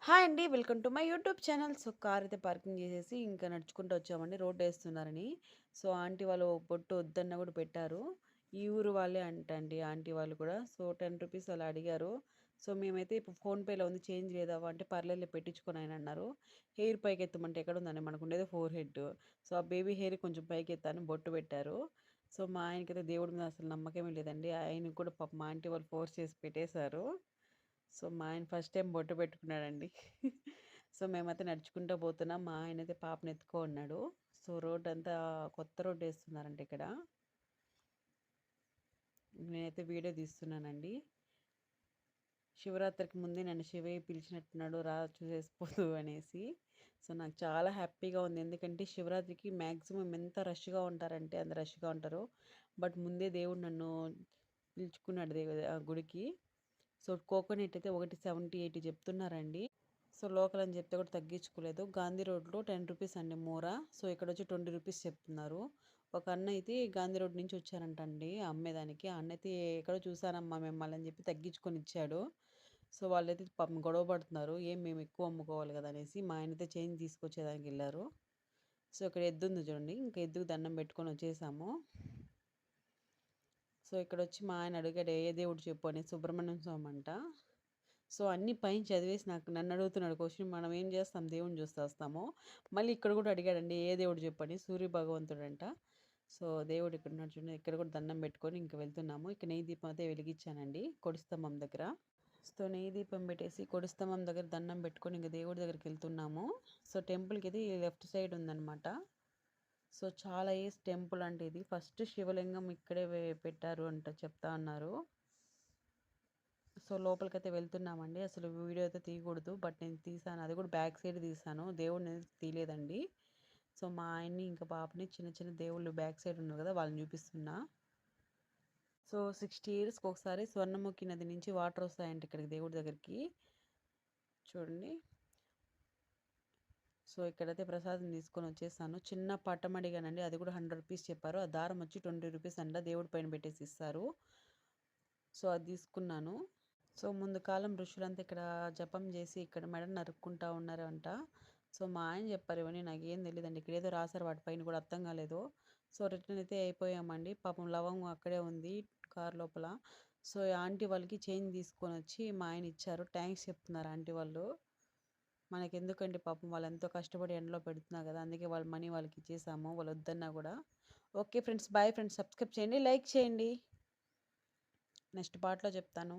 Hi అండి. Welcome to my YouTube channel. So, car అయితే parking చేసేసి ఇంకా నడుచుకుంటూ వచ్చామండి. రోడ్డేస్తున్నారని. సో, ఆంటీ వాళ్ళు బొట్టు వద్దన్నా కూడా పెట్టారు. ఈ ఊరు వాళ్ళే అంటండి ఆంటీ వాళ్ళు కూడా. సో, ₹10 అలా అడిగారు. సో, మేమైతే ఇప్పుడు ఫోన్‌పేలో ఉంది చేంజ్ లేదవ్వ అంటే, పర్లేదులే పెట్టించుకో నాయన అన్నారు. హెయిర్ పైకెత్తమంటే ఎక్కడుందండి మనకుండేదే ఫోర్ హెడ్. సో, ఆ బేబీ హెయిర్ కొంచెం పైకెత్తాను బొట్టు పెట్టారు. సో, మా ఆయనకైతే దేవుడి మీద అసలు నమ్మకమే లేదండి. ఆయనకి కూడా పాపం మా ఆంటీ వాళ్ళు ఫోర్స్ చేసి పెట్టేశారు. సో, మా ఆయన ఫస్ట్ టైమ్ బొట్టు పెట్టుకున్నాడండి. సో, మేమైతే నడుచుకుంటూ పోతున్నాం. మా ఆయనైతే పాపని ఎత్తుకో ఉన్నాడు. సో, రోడ్డంతా కొత్త రోడ్డేస్తున్నారంట ఇక్కడ. నేనైతే వీడియో తీస్తున్నానండి. శివరాత్రికి ముందే నన్ను శివయ్య పిలిచినట్టున్నాడు రా చూసేసిపోదు అనేసి. సో, నాకు చాలా హ్యాపీగా ఉంది. ఎందుకంటే శివరాత్రికి మ్యాక్సిమం ఎంత రష్‌గా ఉంటారంటే అంత రష్‌గా ఉంటారు. బట్ ముందే దేవుడు నన్ను పిలుచుకున్నాడు ఆ గుడికి. సో, కోకోనట్ అయితే ఒకటి 70, 80 చెప్తున్నారండి. సో, లోకల్ అని చెప్తే కూడా తగ్గించుకోలేదు. గాంధీ రోడ్‌లో ₹10 అండి మూర. సో, ఇక్కడొచ్చి ₹20 చెప్తున్నారు. ఒక అన్న అయితే గాంధీ రోడ్ నుంచి వచ్చారంటండి అమ్మేదానికి. ఆ అన్నయితే ఎక్కడో చూసానమ్మా మిమ్మల్ని అని చెప్పి తగ్గించుకొని ఇచ్చాడు. సో, వాళ్ళైతే పాపం గొడవ పడుతున్నారు. ఏం మేము ఎక్కువ అమ్ముకోవాలి కదా అనేసి. మా ఆయనైతే చేంజ్ తీసుకొచ్చేదానికి వెళ్లారు. సో, ఇక్కడ ఎద్దుంది చూడండి. ఇంకా ఎద్దుకు దండం పెట్టుకొని వచ్చేసాము. సో, ఇక్కడొచ్చి మా ఆయన అడిగాడు ఏ దేవుడు చెప్పు అని. సుబ్రహ్మణ్యం స్వామి అంట. సో, అన్నీ పైన చదివేసి నన్నడుగుతున్నాడు క్వెషన్. మనం ఏం చేస్తాం దేవుడిని చూస్తే వస్తాము. మళ్ళీ ఇక్కడ కూడా అడిగాడండి ఏ దేవుడు చెప్పని. సూర్య భగవంతుడంట. సో, దేవుడు ఇక్కడున్నాడు చూడండి. ఇక్కడ కూడా దండం పెట్టుకొని ఇంక వెళ్తున్నాము. ఇక నెయ్యి దీపం అయితే వెలిగిచ్చానండి కొడి స్తంభం దగ్గర. సో, నెయ్యి దీపం పెట్టేసి కొడి స్తంభం దగ్గర దండం పెట్టుకొని ఇంక దేవుడి దగ్గరికెళ్తున్నాము. సో, టెంపుల్‌కిది లెఫ్ట్ సైడ్ ఉందనమాట. సో, చాలా ఏస్ టెంపుల్ అంటే ఇది. ఫస్ట్ శివలింగం ఇక్కడే పెట్టారు అంట చెప్తా అన్నారు. సో, లోపలికైతే వెళ్తున్నామండి. అసలు వీడియో అయితే తీయకూడదు. బట్ నేను తీశాను. అది కూడా బ్యాక్ సైడ్ తీశాను. దేవుడినైతే తీయలేదండి. సో, మా ఆయన్ని ఇంకా పాపని చిన్న చిన్న దేవుళ్ళు బ్యాక్ సైడ్ ఉన్నారు కదా! వాళ్ళని చూపిస్తున్నా. సో, 60 ఇయర్స్‌కి ఒకసారి స్వర్ణముఖి నది నుంచి వాటర్ వస్తాయంట ఇక్కడికి దేవుడి దగ్గరికి. చూడండి. సో, ఇక్కడైతే ప్రసాదం తీసుకొని వచ్చేసాను. చిన్న పటం అడిగానండి. అది కూడా ₹100 చెప్పారు. ఆ దారం వచ్చి ₹20 అంట. దేవుడి పైన పెట్టేసి ఇస్తారు. సో, అది తీసుకున్నాను. సో, ముందు కాలం ఋషులంతా ఇక్కడ జపం చేసి ఇక్కడ మెడ నరుక్కుంటా ఉన్నారంట. సో, మా ఆయన చెప్పారు ఇవన్నీ నాకేం తెలీదండి. ఇక్కడేదో రాసారు వాటి పైన కూడా అర్థం కాలేదు. సో, రిటర్న్ అయితే అయిపోయామండి. పాపం లవంగం అక్కడే ఉంది కారు లోపల. సో, ఆంటీ వాళ్ళకి చేంజ్ తీసుకొనొచ్చి మా ఆయన ఇచ్చారు. థాంక్స్ చెప్తున్నారు ఆంటీ వాళ్ళు. మనకెందుకండి పాపం వాళ్ళెంతో కష్టపడి ఎండలో పెడుతున్నారు కదా! అందుకే వాళ్ళ మనీ వాళ్ళకిచ్చేసాము. వాళ్ళు వద్దన్నా కూడా. Okay friends. Bye friends. Subscribe చేయండి. లైక్ చేయండి. నెక్స్ట్ పార్ట్‌లో చెప్తాను.